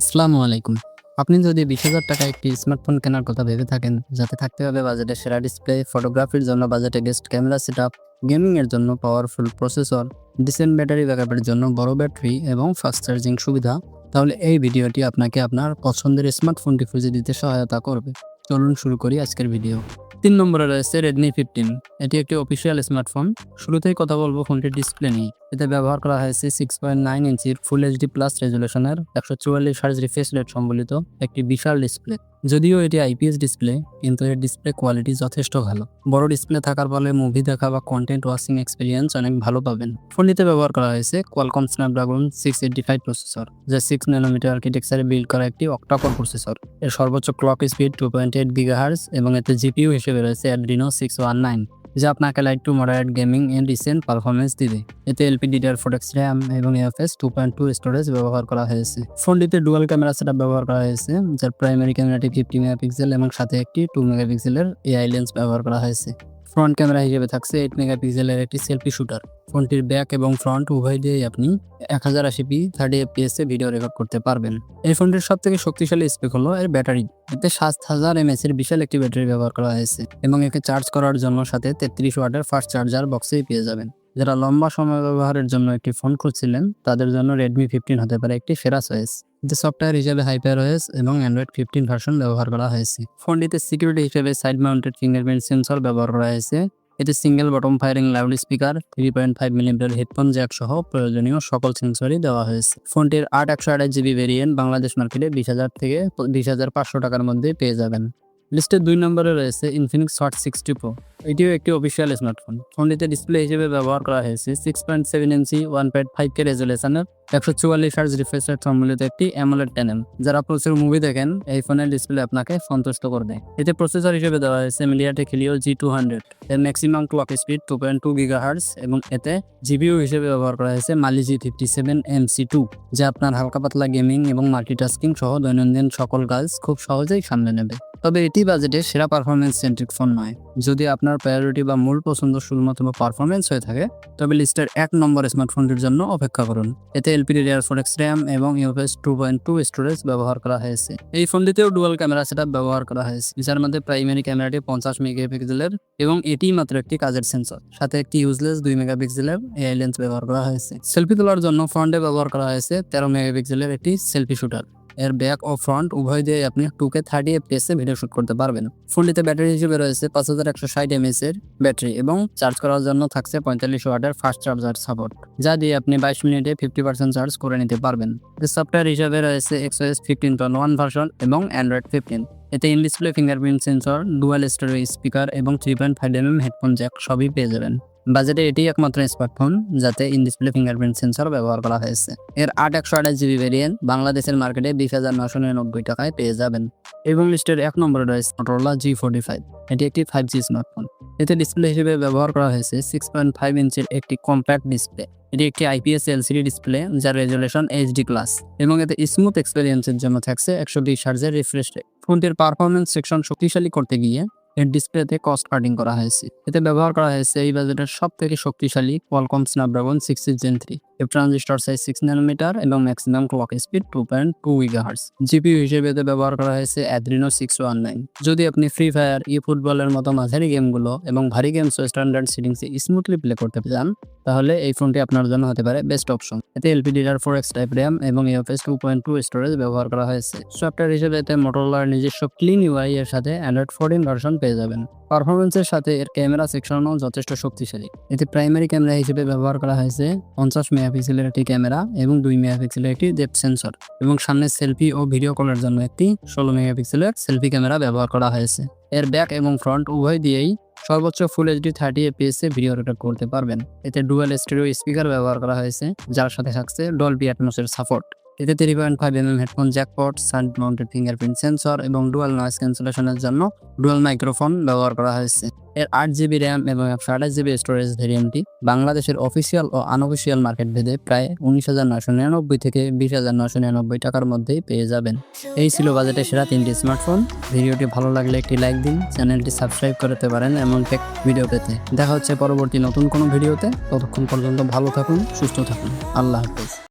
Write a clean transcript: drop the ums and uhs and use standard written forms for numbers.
আসসালামু আলাইকুম। আপনি যদি 20,000 টাকায় একটি স্মার্টফোন কেনার কথা ভেবে থাকেন, যাতে থাকতে হবে বাজেটে সেরা ডিসপ্লে, ফটোগ্রাফির জন্য বাজেটে বেস্ট ক্যামেরা সেটআপ, গেমিং এর জন্য পাওয়ারফুল প্রসেসর, ডিসেন্ট ব্যাটারি ব্যাকআপের জন্য বড় ব্যাটারি এবং ফাস্ট চার্জিং সুবিধা, তাহলে এই ভিডিওটি আপনাকে আপনার পছন্দের স্মার্টফোনটি খুঁজে দিতে সহায়তা করবে। চলুন শুরু করি আজকের ভিডিও। 3 নম্বরে রয়েছে Redmi 15। এটি একটি অফিসিয়াল স্মার্টফোন। শুরুতেই কথা বলবো ফোনটির ডিসপ্লে নিয়ে। এতে ব্যবহার করা হয়েছে 6.9 ইঞ্চির ফুল এইচডি প্লাস রেজুলেশনের 144 হার্জ রিফ্রেশ রেট সম্বলিত একটি বিশাল ডিসপ্লে। যদিও এটি আইপিএস ডিসপ্লে, কিন্তু এর ডিসপ্লে কোয়ালিটি যথেষ্ট ভালো। বড় ডিসপ্লে থাকার ফলে মুভি দেখা বা কন্টেন্ট ওয়াচিং এক্সপিরিয়েন্স অনেক ভালো পাবেন। ফোনটিতে ব্যবহার করা হয়েছে কোয়ালকম স্ন্যাপড্রাগন 685 প্রসেসর, যা 6 ন্যানোমিটার আর্কিটেকচারে বিল্ড করা একটি অক্টা-কোর প্রসেসর। এর সর্বোচ্চ ক্লক স্পিড 2.8 গিগাহার্জ এবং এতে জিপিইউ হিসেবে রয়েছে Adreno 619, যা আপনাকে light to moderate gaming and recent performance দিবে। এতে LPDDR4X RAM এবং UFS 2.2 স্টোরেজ ব্যবহার করা হয়েছে। ফোনটিতে ডুয়াল ক্যামেরা সেটআপ ব্যবহার করা হয়েছে, যার প্রাইমারি ক্যামেরাটি 50 মেগাপিক্সেল এবং সাথে একটি 2 মেগাপিক্সেলের AI লেন্স ব্যবহার করা হয়েছে। ফ্রন্ট ক্যামেরা হিসেবে থাকছে 8 মেগাপিক্সেলের একটি সেলফি শুটার। ফোনটির ব্যাক এবং ফ্রন্ট উভয় দিয়েই আপনি 1080p 30 fps এ ভিডিও রেকর্ড করতে পারবেন। এই ফোনটির সবথেকে শক্তিশালী স্পেক হলো এর ব্যাটারি। এতে 7000 mAh এর বিশাল একটি ব্যাটারি ব্যবহার করা হয়েছে এবং একে চার্জ করার জন্য সাথে 33 ওয়াটের ফাস্ট চার্জার বক্সেই পেয়ে যাবেন। যারা লম্বা সময় ব্যবহারের জন্য একটি ফোন খুঁজছিলেন, তাদের জন্য Redmi 15 হতে পারে একটি সেরা চয়েস। এতে সফটওয়্যার হিসেবে HyperOS এবং Android 15 ভার্সন ব্যবহার করা হয়েছে। ফোনটিতে সিকিউরিটি হিসেবে সাইড মাউন্টেড ফিঙ্গারপ্রিন্ট সেন্সর ব্যবহার করা হয়েছে। এতে single bottom firing loud speaker, 3.5 millimetre headphone Jack সহ প্রয়োজনীয় সকল সেন্সরই দেওয়া হয়েছে। ফোনটির 8/128GB ভেরিয়েন্ট বাংলাদেশ মার্কেটে 20,000 থেকে 20,500 টাকার মধ্যে পেয়ে যাবেন। লিস্টের 2 নম্বরে রয়েছে Infinix Hot 60 Pro। এটিও একটি অফিসিয়াল স্মার্টফোন। ফোনটিতে ডিসপ্লে হিসেবে ব্যবহার করা হয়েছে 6.7 ইঞ্চি 1.5K রেজুলেশনের 144 হার্জ রিফ্রেশ রেট সম্বলিত একটি AMOLED প্যানেল। যারা প্রচুর মুভি দেখেন, এই ফোনের ডিসপ্লে আপনাকে সন্তুষ্ট করবে। এতে প্রসেসর হিসেবে দেওয়া হয়েছে MediaTek Helio G200। এর ম্যাক্সিমাম ক্লক স্পিড 2.2 গিগাহার্জ এবং এতে জিপিইউ হিসেবে ব্যবহার করা হয়েছে Mali G57 MC2, যা আপনার হালকা পাতলা গেমিং এবং মাল্টিটাস্কিং সহ দৈনন্দিন সকল কাজ খুব সহজেই সামলে নেবে। তবে এটি বাজেটে সেরা পারফরমেন্স সেন্ট্রিক ফোন নয়। যদি আপনার প্রায়োরিটি বা মূল পছন্দ শুধুমাত্র পারফরমেন্স হয়ে থাকে, তবে লিস্টের 1 নম্বর স্মার্টফোনটির জন্য অপেক্ষা করুন। এতে LPDDR4X RAM এবং UFS 2.2 স্টোরেজ ব্যবহার করা হয়েছে। এই ফোনটিতেও ডুয়াল ক্যামেরা সেটআপ ব্যবহার করা হয়েছে, যার মধ্যে প্রাইমারি ক্যামেরাটি 50 মেগাপিক্সেলের এবং এটি মাত্র একটি কাজের সেন্সর। সাথে একটি ইউজলেস 2 মেগাপিক্সেলের AI লেন্স ব্যবহার করা হয়েছে। সেলফি তোলার জন্য ফ্রন্টে ব্যবহার করা হয়েছে 13 মেগাপিক্সেলের একটি সেলফি শুটার। এর ব্যাক ও ফ্রন্ট উভয় দিয়ে আপনি 2K 30 fps এ ভিডিও শুট করতে পারবেন। ফোনটিতে ব্যাটারি হিসেবে রয়েছে 5160 mAh এর ব্যাটারি এবং চার্জ করার জন্য থাকছে 45 ওয়াটের ফাস্ট চার্জার সাপোর্ট, যা দিয়ে আপনি 22 মিনিটে 50% চার্জ করে নিতে পারবেন। সফটওয়্যার হিসেবে রয়েছে XOS 15.1 ভার্সন এবং Android 15। এতে in display fingerprint sensor, dual storage speaker এবং 3.5mm হেডফোন জ্যাক সবই পেয়ে যাবেন। বাজেটে এটি একমাত্র স্মার্টফোন যাতে ইন ডিসপ্লে ফিঙ্গারপ্রিন্ট সেন্সর ব্যবহার করা হয়েছে। এর 8/128GB ভেরিয়েন্ট বাংলাদেশের মার্কেটে 20,999 টাকায় পেয়ে যাবেন। এবং লিস্টের 1 নম্বরে রয়েছে Motorola G45। এটি একটি 5G স্মার্টফোন। এতে ডিসপ্লে হিসেবে ব্যবহার করা হয়েছে 6.5 ইঞ্চির একটি কম্প্যাক্ট ডিসপ্লে। এটি একটি IPS LCD ডিসপ্লে, যার রেজুলেশন HD+ এবং এতে স্মুথ এক্সপেরিয়েন্সের জন্য থাকছে 120 হার্জের রিফ্রেশ রেট। ফোনটির পারফরমেন্স সেকশন শক্তিশালী করতে গিয়ে এর ডিসপ্লেতে কস্ট কাটিং করা হয়েছে। এতে ব্যবহার করা হয়েছে এই বাজেটের সবথেকে শক্তিশালী কোয়ালকম স্ন্যাপড্রাগন 6 Gen 3। এর ট্রানজিস্টর সাইজ 6 ন্যানোমিটার এবং maximum clock speed 2.2 gigahertz. GPU হিসেবে এতে ব্যবহার করা হয়েছে Adreno 619। যদি আপনি ফ্রি ফায়ার, ফুটবলের মতো মাঝারি গেমগুলো এবং ভারী গেমস স্ট্যান্ডার্ড সেটিংসে স্মুথলি প্লে করতে চান, তাহলে এই ফোনটি আপনার জন্য হতে পারে বেস্ট অপশন। এতে LPDDR4X টাইপ RAM এবং UFS 2.2 স্টোরেজ ব্যবহার করা হয়েছে। সফটওয়্যার হিসেবে এতে মোটরোলার নিজস্ব ক্লিন UI এর সাথে Android 14 ভার্সন পেয়ে যাবেন। পারফরমেন্সের সাথে এর ক্যামেরা সেকশনও যথেষ্ট শক্তিশালী। এতে প্রাইমারি ক্যামেরা হিসেবে ব্যবহার করা হয়েছে 50 মেগাপিক্সেলের একটি ক্যামেরা এবং 2 মেগাপিক্সেলের একটি ডেপথ সেন্সর এবং সামনে সেলফি ও ভিডিও কলের জন্য একটি 16 মেগাপিক্সেলের সেলফি ক্যামেরা ব্যবহার করা হয়েছে। এর ব্যাক এবং ফ্রন্ট উভয় দিয়েই সর্বোচ্চ ফুল এইচডি 30 fps এ ভিডিও রেকর্ড করতে পারবেন। এতে ডুয়াল স্টেরিও স্পিকার ব্যবহার করা হয়েছে, যার সাথে থাকছে ডলবি অ্যাটমসের সাপোর্ট। এতে 3.5mm headphone jackpot, side mounted fingerprint sensor এবং ডুয়াল নয়েজ ক্যান্সেলেশনের জন্য ডুয়াল মাইক্রোফোন ব্যবহার করা হয়েছে। এর 8GB RAM এবং 128GB স্টোরেজ ভেরিয়েন্টটি বাংলাদেশের অফিসিয়াল ও আনঅফিসিয়াল মার্কেট ভেদে প্রায় 19,999 থেকে 20,999 টাকার মধ্যেই পেয়ে যাবেন। এই ছিল বাজেটে সেরা 3টি স্মার্টফোন। ভিডিওটি ভালো লাগলে একটি লাইক দিন, চ্যানেলটি সাবস্ক্রাইব করতে পারেন এমন টেক ভিডিও পেতে। দেখা হচ্ছে পরবর্তী নতুন কোনো ভিডিওতে। ততক্ষণ পর্যন্ত ভালো থাকুন, সুস্থ থাকুন। আল্লাহ হাফেজ।